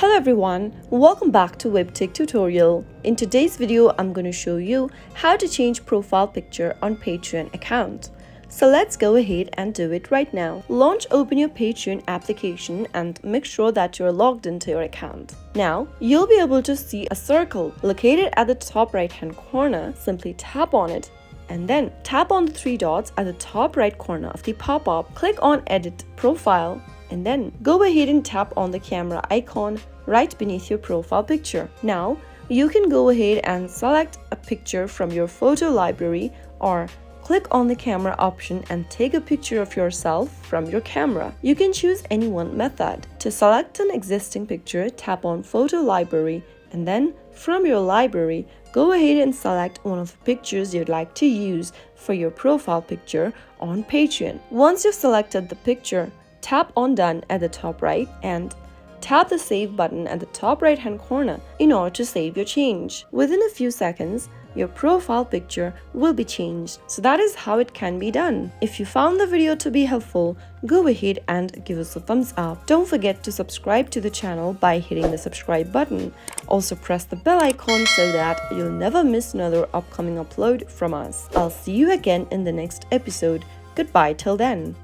Hello everyone, welcome back to Webtech Tutorial. In today's video, I'm going to show you how to change profile picture on Patreon account. So let's go ahead and do it right now. Open your Patreon application and make sure that you're logged into your account. Now, you'll be able to see a circle located at the top right hand corner. Simply tap on it and then tap on the three dots at the top right corner of the pop-up. Click on Edit Profile and then go ahead and tap on the camera icon right beneath your profile picture. Now, you can go ahead and select a picture from your photo library or click on the camera option and take a picture of yourself from your camera. You can choose any one method. To select an existing picture, tap on Photo Library and then from your library, go ahead and select one of the pictures you'd like to use for your profile picture on Patreon. Once you've selected the picture, tap on Done at the top right and tap the Save button at the top right hand corner in order to save your change. Within a few seconds, your profile picture will be changed. So that is how it can be done. If you found the video to be helpful, go ahead and give us a thumbs up. Don't forget to subscribe to the channel by hitting the subscribe button. Also press the bell icon so that you'll never miss another upcoming upload from us. I'll see you again in the next episode. Goodbye till then.